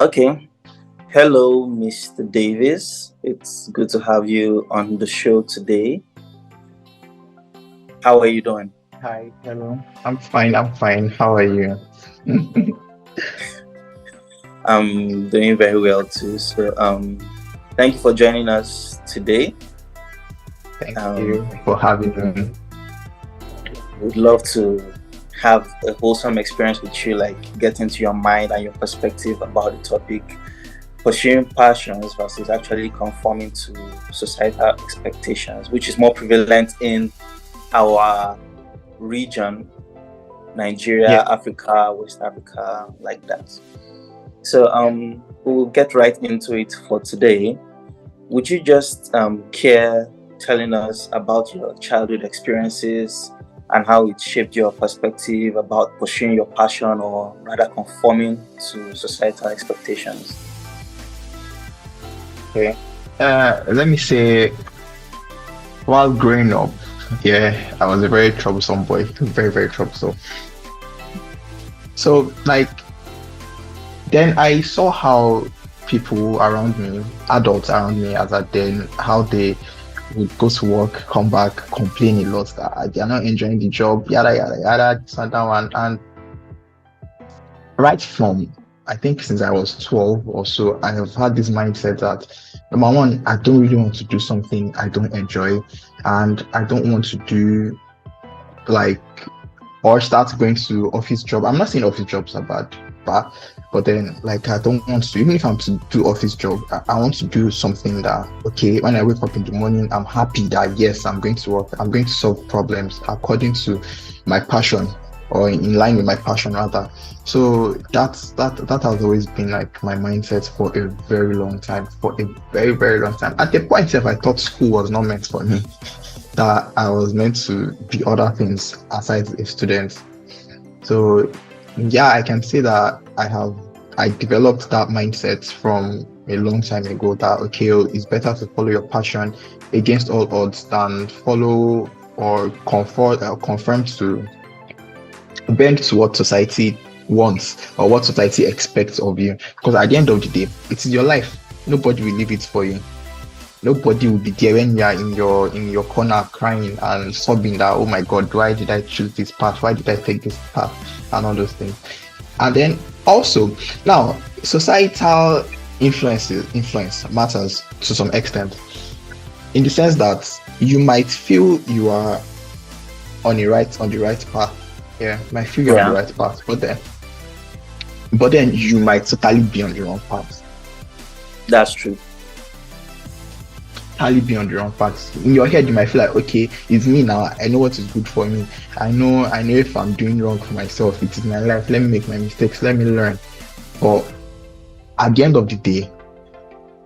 Okay. Hello, Mr. Davis. It's good to have you on the show today. How are you doing? Hi, hello. I'm fine. How are you? I'm doing very well too. Thank you for joining us today. Thank Um, you for having me. would love to have a wholesome experience with you, like get into your mind and your perspective about the topic, pursuing passions versus actually conforming to societal expectations, which is more prevalent in our region, Yeah. Nigeria, Africa, West Africa, like that. We'll get right into it for today. Would you just care telling us about your childhood experiences and how it shaped your perspective about pursuing your passion or rather conforming to societal expectations? Okay. Let me say, while growing up, yeah, I was a very troublesome boy, very troublesome. So, like, then I saw how people around me, adults around me, as at then, how they would go to work, come back, complain a lot that they are not enjoying the job, yada yada yada, this and that one, and right from I think since I was 12 or so, I have had this mindset that number one, I don't really want to do something I don't enjoy, and I don't want to do like or start going to office job. I'm not saying office jobs are bad, but then like I don't want to, even if I'm to do office job, I want to do something that okay, when I wake up in the morning, I'm happy that yes, I'm going to work, I'm going to solve problems according to my passion or in line with my passion rather. So that has always been like my mindset for a very long time, for a very long time. At the point if I thought school was not meant for me, that I was meant to be other things aside a student. So yeah, I can say that I developed that mindset from a long time ago that okay, it's better to follow your passion against all odds than follow or conform to bend to what society wants or what society expects of you. Because at the end of the day, it is your life. Nobody will leave it for you. Nobody will be there when you are in your corner crying and sobbing that oh my god, why did I choose this path? Why did I take this path? And all those things. And then also now societal influence matters to some extent in the sense that you might feel you are on the right path. Yeah, you might feel you're on the Yeah, right path, but then you might totally be on the wrong path. that's true. Totally be on the wrong path. In your head, you might feel like, okay, it's me now. I know what is good for me. I know if I'm doing wrong for myself, it is my life. Let me make my mistakes. Let me learn. But at the end of the day,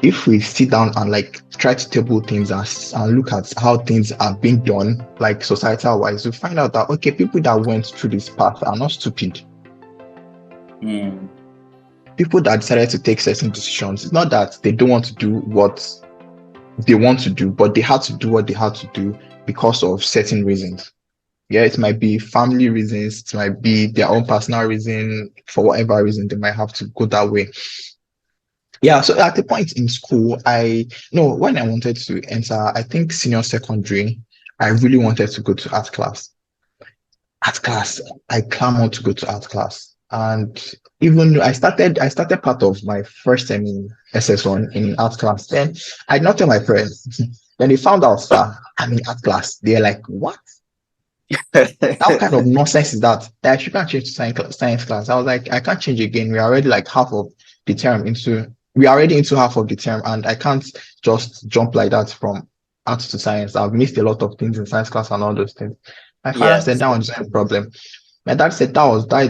if we sit down and like try to table things and look at how things are being done, like societal wise, we find out that okay, people that went through this path are not stupid. Mm, People that decided to take certain decisions, it's not that they don't want to do what they want to do, but they had to do what they had to do because of certain reasons. Yeah, it might be family reasons, it might be their own personal reason, for whatever reason they might have to go that way. Yeah, so at the point in school, I no, when I wanted to enter, I think senior secondary, I really wanted to go to art class. Art class, I clamored to go to art class. And even though I started part of my first time in SS1 in art class. Then I did not tell my parents. Then they found out that I'm in art class. They're like, what? What kind of nonsense is that? That you can't change to science class. I was like, I can't change again. We're already like half of the term into we are already into half of the term, and I can't just jump like that from art to science. I've missed a lot of things in science class and all those things. My father said yes. that one's not a problem. My dad said that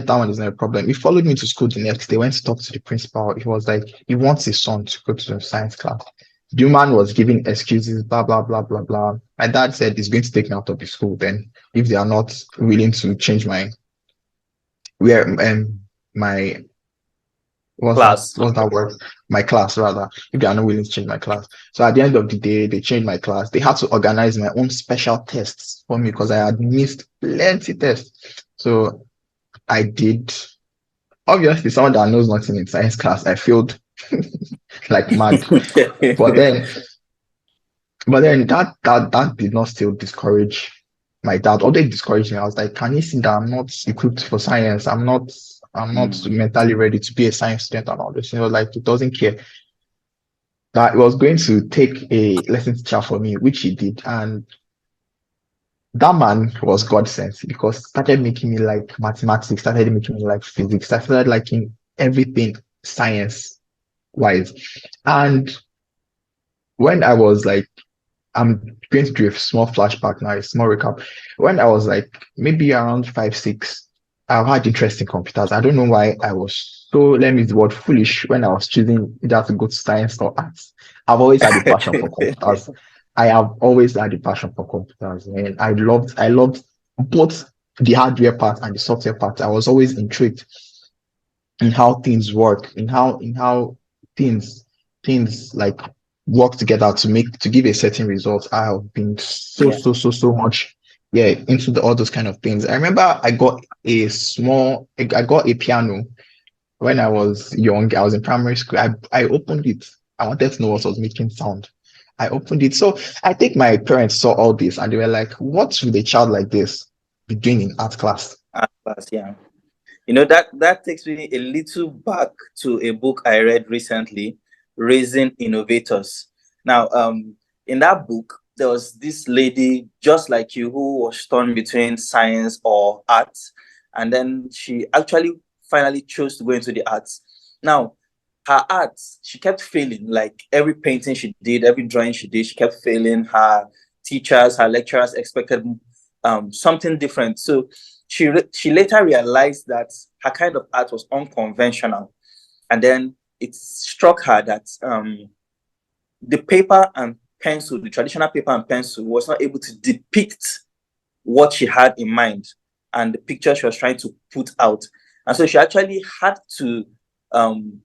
one is not a problem. He followed me to school the next day, went to talk to the principal. He was like, he wants his son to go to the science class. The man was giving excuses, blah, blah, blah, blah, blah. My dad said he's going to take me out of the school then if they are not willing to change where my Class. what's that word? My class rather. If they are not willing to change my class. So at the end of the day, they changed my class. They had to organize my own special tests for me because I had missed plenty tests. So I did obviously someone that knows nothing in science class, I failed like mad. But then, but then that did not still discourage my dad. Although it discouraged me, I was like, can you see that I'm not equipped for science? I'm not Mm, mentally ready to be a science student and all this. Like he doesn't care that he was going to take a lesson teacher for me, which he did. And that man was God sent because started making me like mathematics, started making me like physics. I started liking everything science wise. And when I was like, I'm going to do a small flashback now, a small recap. When I was like maybe around 5, 6, I've had interest in computers. I don't know why I was so, let me use the word foolish when I was choosing either to go to science or arts. I've always had a passion for computers. I have always had a passion for computers, and I loved both the hardware part and the software part. I was always intrigued in how things work, in how things things like work together to give a certain result. I have been so yeah. so so so much into all those kind of things. I remember I got a piano when I was young. I was in primary school. I opened it. I wanted to know what was making sound. I opened it. So I think my parents saw all this and they were like, what would a child like this be doing in art class? Yeah. That takes me a little back to a book I read recently, Raising Innovators. Now, in that book, there was this lady just like you who was torn between science or arts, and then she actually finally chose to go into the arts. Now, her arts, she kept failing. Like every painting she did, every drawing she did, she kept failing. Her teachers, her lecturers expected something different. So she later realized that her kind of art was unconventional, and then it struck her that the paper and pencil, the traditional paper and pencil, was not able to depict what she had in mind and the picture she was trying to put out. And so she actually had to um,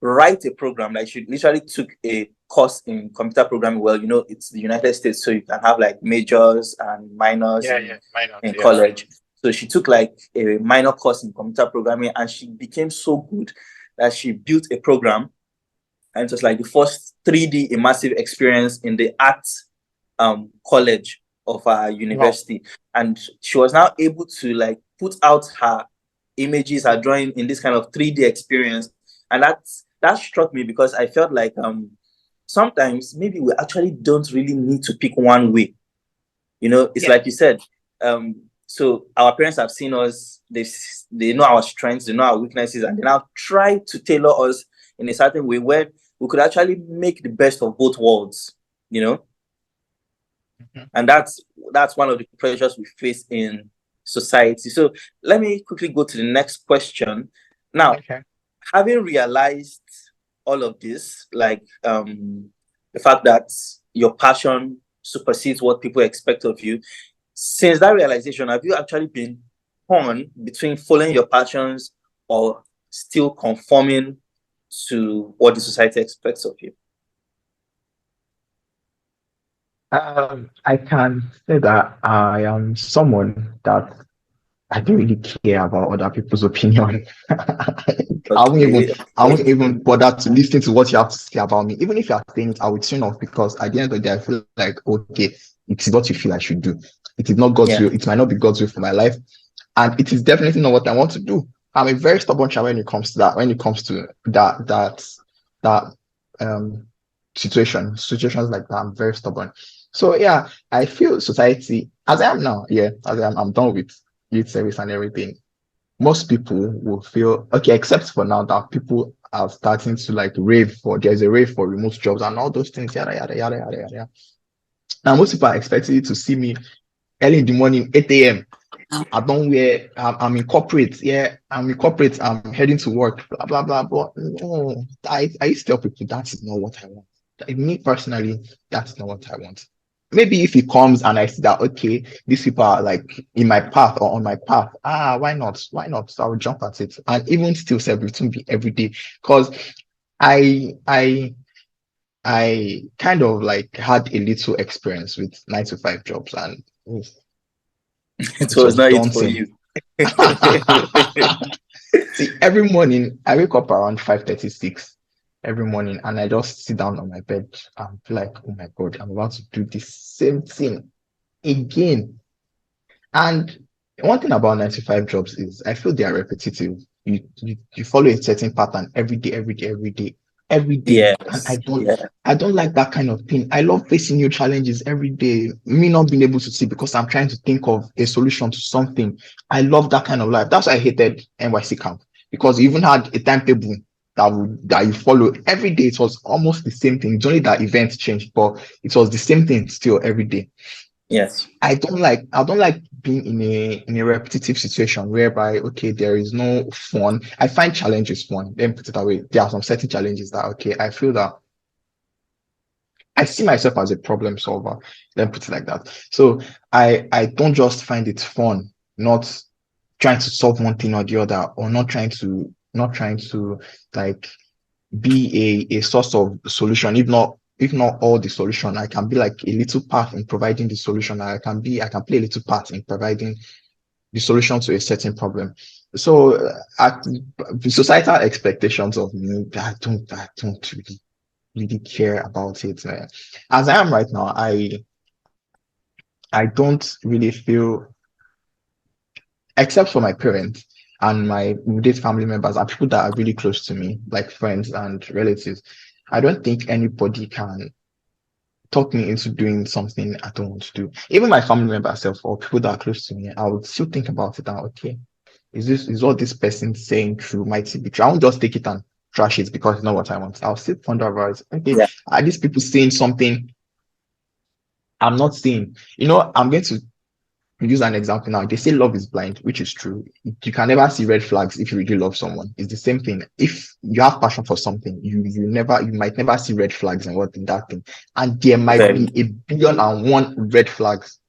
write a program. Like she literally took a course in computer programming. Well, it's the United States, so you can have like majors and minors Yeah, yeah, why not? in Yeah. college. So she took like a minor course in computer programming, and she became so good that she built a program, and it was like the first 3D immersive experience in the art college of our Wow. university. And she was now able to like put out her images, her drawing in this kind of 3D experience. And that struck me because I felt like sometimes maybe we actually don't really need to pick one way. It's Yeah. like you said. So our parents have seen us, they know our strengths, they know our weaknesses, and they now try to tailor us in a certain way where we could actually make the best of both worlds, you know? Mhm. And that's one of the pressures we face in society. So let me quickly go to the next question. Now, Okay. having realized all of this, like the fact that your passion supersedes what people expect of you, since that realization, have you actually been torn between following your passions or still conforming to what the society expects of you? I can say that I am someone that I don't really care about other people's opinion. I won't even Okay, I won't okay. even bother to listen to what you have to say about me. Even if you are saying it, I will tune off because at the end of the day, I feel like okay, it is what you feel I should do. It is not God's Yeah. will. It might not be God's will for my life, and it is definitely not what I want to do. I'm a very stubborn child when it comes to that. When it comes to that um situations like that, I'm very stubborn. So yeah, I feel society as I am now. Yeah, as I am, I'm done with youth service and everything. Most people will feel okay, except for now that people are starting to like rave for there's a rave for remote jobs and all those things, yada yada yada yada yada. Now most people are expecting you to see me early in the morning, 8 a.m. I don't wear I'm in corporate, yeah, I'm in corporate, I'm heading to work, blah blah blah. But no, I used to tell people that is not what I want. Me personally, that's not what I want. Maybe if it comes and I see that okay, these people are like in my path or on my path, why not? Why not? So I will jump at it. And even still celebrating be every day. Because I I I kind of like had a little experience with 9 to 5 jobs and It it was was not it for daunting. you. See, every morning I wake up around 5:36 every morning and I just sit down on my bed and feel like, oh my God, I'm about to do the same thing again. And one thing about 9 to 5 jobs is I feel they are repetitive. You follow a certain pattern every day, every day, every day, every day. And Yes. Yeah. I don't like that kind of thing. I love facing new challenges every day. Me not being able to see because I'm trying to think of a solution to something. I love that kind of life. That's why I hated NYC camp because you even had a timetable that you follow every day. It was almost the same thing. It's only that events changed, but it was the same thing still every day. Yes. I don't like being in a repetitive situation whereby okay there is no fun. I find challenges fun. Let me put it that way. There are some certain challenges that okay, I feel that I see myself as a problem solver. Let me put it like that. So I don't just find it fun, not trying to solve one thing or the other, or not trying to like be a source of solution, if not all the solution. I can be like a little part in providing the solution. I can play a little part in providing the solution to a certain problem. So the societal expectations of me, I don't really care about it. As I am right now, I don't really feel, except for my parents and my immediate family members and people that are really close to me, like friends and relatives. I don't think anybody can talk me into doing something I don't want to do. Even my family members self or people that are close to me, I would still think about it and okay, is what this person saying true? Might it be true? I won't just take it and trash it because it's not what I want. I'll still ponder about it. Okay, Yeah. are these people saying something I'm not saying? I'm going to use an example now. They say love is blind, which is true. You can never see red flags if you really love someone. It's the same thing. If you have passion for something, you might never see red flags and what in that thing. And there might Very. be a billion and one red flags.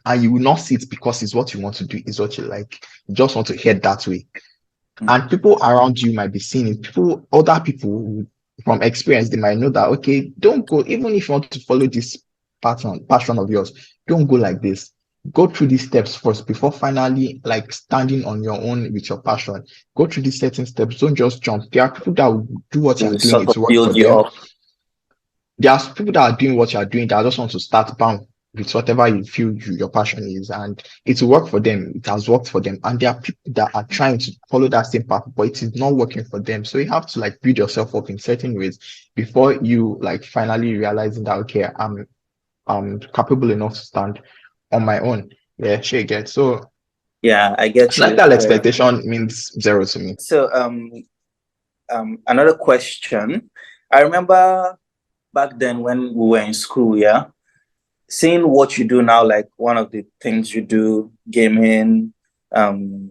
And you will not see it because it's what you want to do, is what you like. You just want to head that way. Mm. And people around you might be seeing it. Other people from experience, they might know that okay, don't go, even if you want to follow this passion of yours, don't go like this. Go through these steps first before finally like standing on your own with your passion. Go through these certain steps. Don't just jump. There are people that will do what you're To doing, sort it's of work for build you them. up. There are people that are doing what you're doing that just want to start bam with whatever you feel your passion is, and it will work for them. It has worked for them, and there are people that are trying to follow that same path, but it is not working for them. So you have to like build yourself up in certain ways before you like finally realizing that okay, I'm capable enough to stand on my own. Yeah, sure, you get so Yeah, I get you. societal expectation means zero to me. So another question. I remember back then when we were in school, yeah, seeing what you do now, like one of the things you do, gaming, um,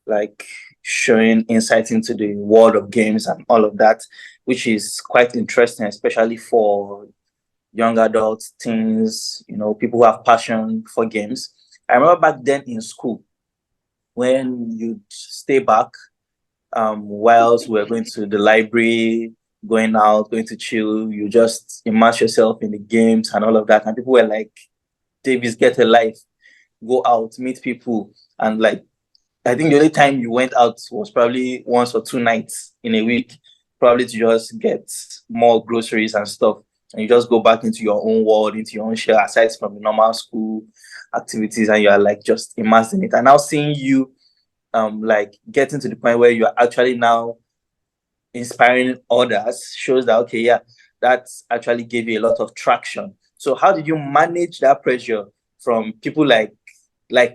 like showing insight into the world of games and all of that, which is quite interesting, especially for young adults, teens, people who have passion for games. I remember back then in school when you'd stay back whilst we're going to the library, going out, going to chill, you just immerse yourself in the games and all of that. And people were like, Davis, get a life, go out, meet people. And like, I think the only time you went out was probably once or two nights in a week, probably to just get more groceries and stuff. And you just go back into your own world, into your own shell, aside from the normal school activities, and you are like just immersed in it. And now seeing you like getting to the point where you are actually now inspiring others shows that okay, yeah, that actually gave you a lot of traction. So how did you manage that pressure from people like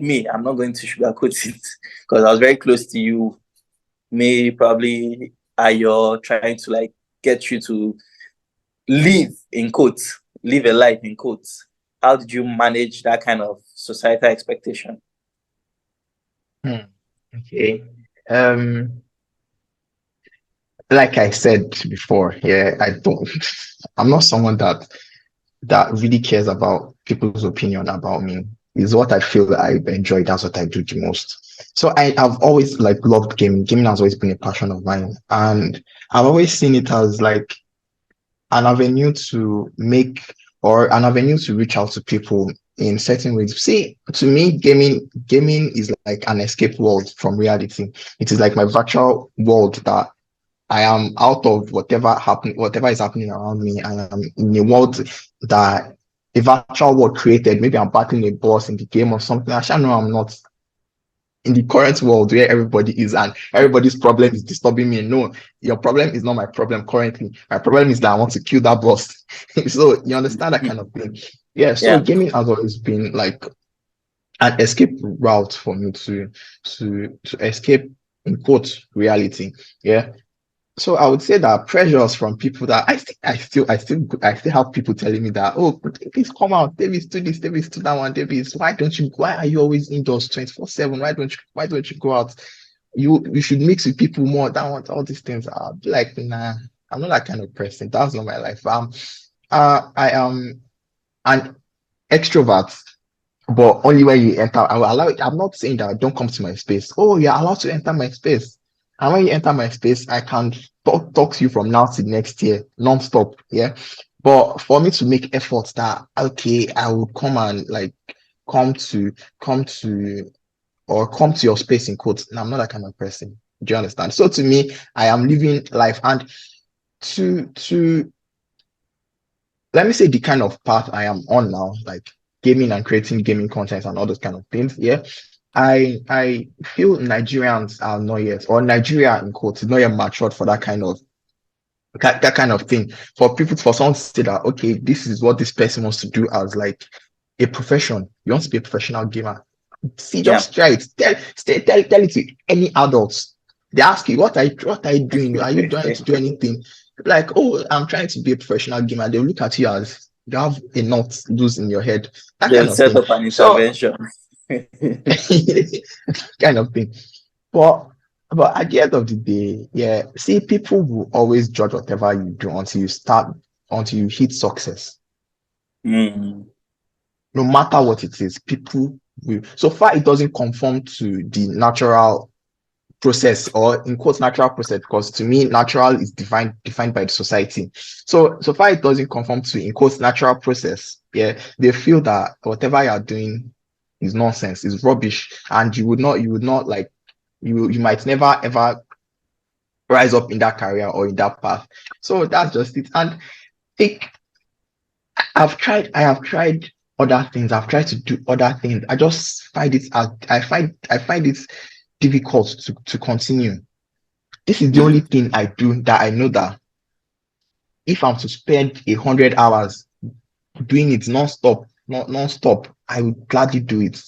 me? I'm not going to sugarcoat it because I was very close to you. Me probably are you trying to like get you to live in quotes, live a life in quotes. How did you manage that kind of societal expectation? Hmm. Okay. Um, like I said before, yeah, I'm not someone that really cares about people's opinion about me. Is what I feel I enjoy. That's what I do the most. So I've always like loved gaming. Gaming has always been a passion of mine, and I've always seen it as like an avenue to make or an avenue to reach out to people in certain ways. See, to me, gaming is like an escape world from reality. It is like my virtual world that I am out of whatever is happening around me. I am in a world that a virtual world created. Maybe I'm battling a boss in the game or something. I shall know I'm not in the current world where everybody is and everybody's problem is disturbing me. No, your problem is not my problem currently. My problem is that I want to kill that boss. So you understand that kind of thing. Yeah. So Yeah. gaming has always been like an escape route for me to escape in quote reality. Yeah. So I would say that pressures from people that I still have people telling me that, oh, please come out, Davis, do this, Davis, do that one, Davis. Why are you always indoors 24/7? Why don't you go out? You should mix with people more. That one, all these things. I'll be like, nah, I'm not that kind of person. That's not my life. I am an extrovert, but only when you enter, I will allow it. I'm not saying that don't come to my space. Oh, you're allowed to enter my space. And when you enter my space, I can talk to you from now to next year, non-stop. Yeah. But for me to make efforts that okay, I would come and like come to come to come to your space in quotes. And I'm not that kind of person. Do you understand? So to me, I am living life and to let me say the kind of path I am on now, like gaming and creating gaming content and all those kind of things. Yeah. I feel Nigerians are not yet, or Nigeria in quotes, is not yet matured for that kind of thing. For someone to say that, okay, this is what this person wants to do as like a profession. You want to be a professional gamer. See, Yeah. just try it. Tell it to any adults. They ask you, what are you doing? Are you trying to do anything? Like, oh, I'm trying to be a professional gamer. They'll look at you as you have a knot loose in your head. That They'll kind of set thing. up an So intervention. kind of thing. But but at the end of the day, yeah, see, people will always judge whatever you do until you hit success. Mm. No matter what it is, people will so far it doesn't conform to the natural process or in quotes natural process because to me natural is defined by the society. So far it doesn't conform to in quotes natural process. Yeah, they feel that whatever you are doing is nonsense, is rubbish, and you would not like you might never ever rise up in that career or in that path. So that's just it. And think I have tried other things. I've tried to do other things. I just find it I find it difficult to continue. This is the only Mm. thing I do that I know that if I'm to spend 100 hours doing it non-stop, not non-stop, I would gladly do it.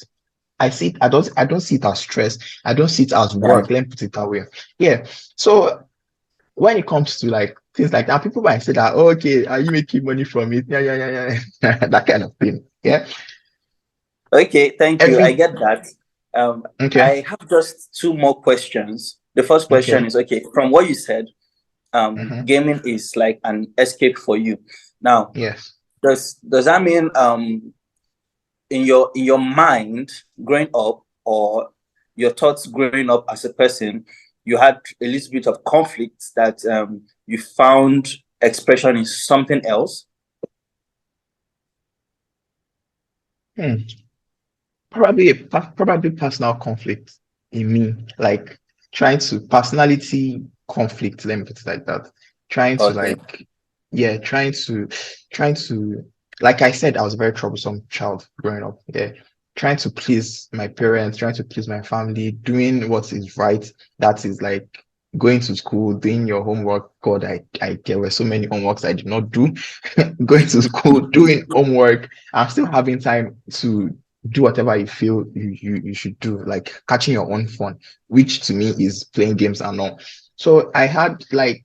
I don't see it as stress. I don't see it as Yeah. work. Let me put it that way. Yeah. So when it comes to like things like that, people might say that, oh, okay, are you making money from it? Yeah, yeah, yeah, yeah. That kind of thing. Yeah. Okay, thank you. I Every get that. okay. I have just two more questions. The first question Okay. is okay, from what you said, Hmm. gaming is like an escape for you. Now, Yes. does that mean in your mind growing up or your thoughts growing up as a person, you had a little bit of conflict that you found expression in something else? Hmm. Probably personal conflict in me, like trying to personality conflict. Let me put it like that. Trying to Okay. like, yeah, trying to, like I said, I was a very troublesome child growing up. Yeah, trying to please my parents, trying to please my family, doing what is right. That is like going to school, doing your homework. God, I there were so many homeworks I did not do. Going to school, doing homework. I'm still having time to do whatever you feel you should do, like catching your own fun, which to me is playing games and all. So I had like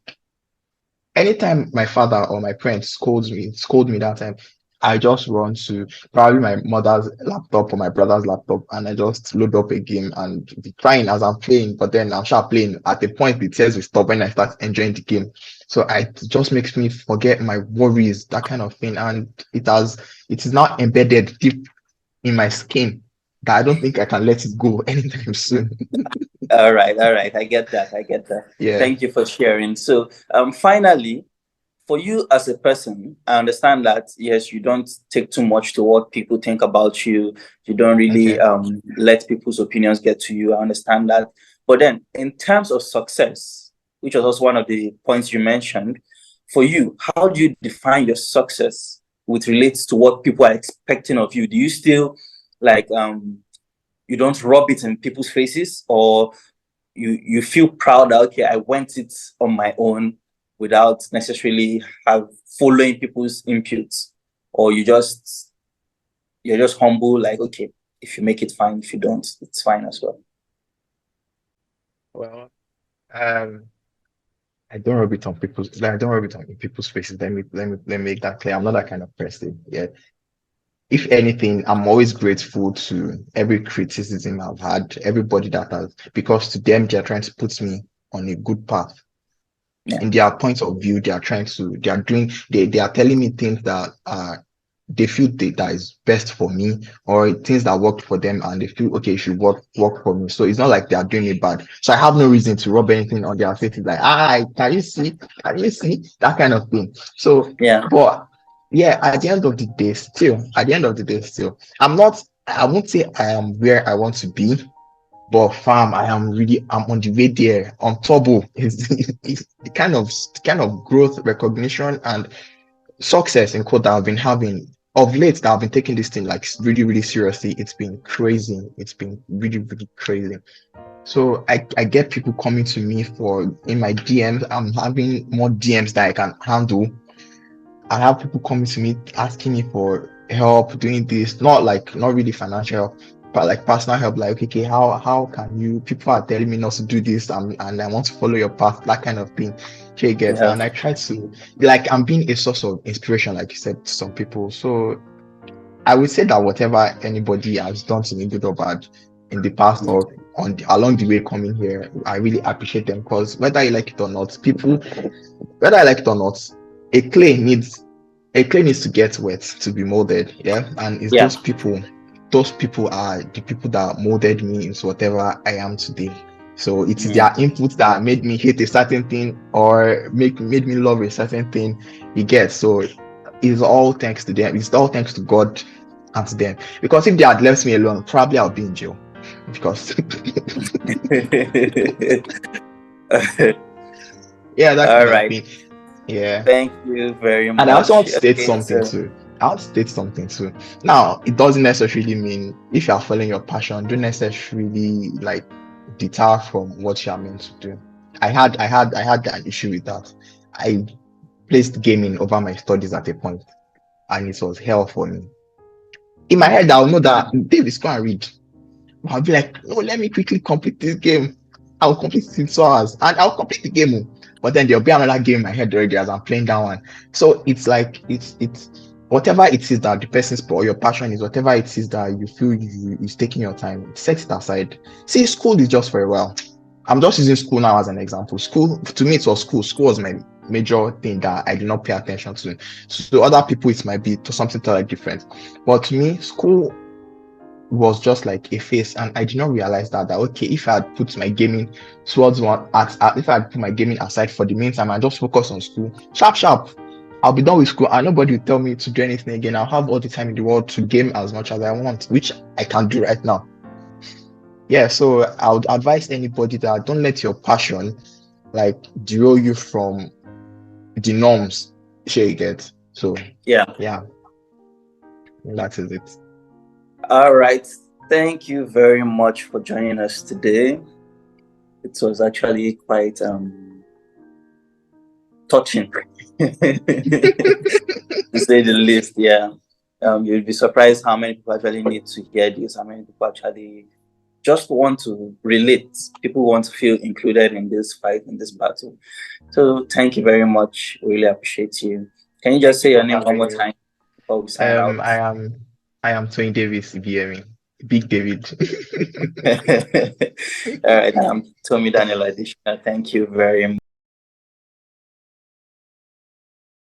anytime my father or my parents scold me that time, I just run to probably my mother's laptop or my brother's laptop and I just load up a game and be crying as I'm playing, but then I'm sure playing at the point the tears will stop when I start enjoying the game. So it just makes me forget my worries, that kind of thing. And it is now embedded deep in my skin that I don't think I can let it go anytime soon. All right, all right. I get that. I get that. Yeah. Thank you for sharing. So, finally, for you as a person, I understand that yes, you don't take too much to what people think about you. You don't really Okay. let people's opinions get to you. I understand that. But then, in terms of success, which was also one of the points you mentioned, for you, how do you define your success with relates to what people are expecting of you? Do you still like you don't rub it in people's faces, or you feel proud that okay, I went it on my own without necessarily have following people's inputs, or you're just humble, like okay, if you make it fine, if you don't, it's fine as well. Well, um, I don't rub it on people's like, I don't rub it on people's faces. Let me make that clear. I'm not that kind of person. Yeah. If anything, I'm always grateful to every criticism I've had, everybody that has, because to them, they're trying to put me on a good path. Yeah, In their point of view, they are doing, they are telling me things that they feel that is best for me, or things that worked for them, and they feel okay, it should work for me. So it's not like they are doing it bad. So I have no reason to rub anything on their faces, like, can you see that kind of thing. So, yeah, but yeah, at the end of the day, still, I won't say I am where I want to be, but fam, I'm on the way there on turbo. Is the kind of growth, recognition, and success in quote that I've been having of late, that I've been taking this thing like really, really seriously. It's been crazy. It's been really, really crazy. So I get people coming to me for in my DMs. I'm having more DMs that I can handle. I have people coming to me asking me for help doing this, not really financial help, but like personal help. Like, okay, how can you? People are telling me not to do this, and I want to follow your path, that kind of thing. She gets, yeah, and I try to like I'm being a source of inspiration, like you said, to some people. So I would say that whatever anybody has done to me, good or bad, in the past yeah, or along the way coming here, I really appreciate them, because whether you like it or not, whether I like it or not, a clay needs a clay needs to get wet to be molded. Yeah. And it's yeah. those people are the people that molded me into whatever I am today. So it is their Mm, input that made me hate a certain thing, or made me love a certain thing. You get. So it's all thanks to them. It's all thanks to God and to them. Because if they had left me alone, probably I'll be in jail. Because yeah, that all kind of right, thing. Yeah. thank you very And I also want much. to state Okay, something so too. I want to state something too. Now, it doesn't necessarily mean if you are following your passion, don't necessarily like deter from what you are meant to do. I had an issue with that. I placed gaming over my studies at a point, and it was hell for me. In my head, I'll know that Davis, go and read. I'll be like, no, let me quickly complete this game. I'll complete it in 2 hours, and I'll complete the game. But then there'll be another game in my head already as I'm playing that one. So it's like it's whatever it is that the person's or your passion is, whatever it is that you feel is taking your time, set it aside. See, school is just for a while. I'm just using school now as an example. School to me, it was school. School was my major thing that I did not pay attention to. So to other people, it might be to something totally different. But to me, school was just like a phase, and I did not realize that okay, if I had put my gaming towards one if I had put my gaming aside for the meantime and just focus on school, sharp sharp, I'll be done with school and nobody will tell me to do anything again. I'll have all the time in the world to game as much as I want, which I can do right now. Yeah, so I would advise anybody that don't let your passion like derail you from the norms. Sure you get. So yeah. yeah, that is it. All right. Thank you very much for joining us today. It was actually quite touching, to say the least. Yeah. You'll be surprised how many people actually need to hear this. How many people actually just want to relate. People want to feel included in this fight, in this battle. So thank you very much. Really appreciate you. Can you just Thank say you your for name one having more me. time before we sign Um, out? I am I am Twain Davis, if you hear me. Big David. All right. I'm Tomi-Daniel additional. Thank you very much.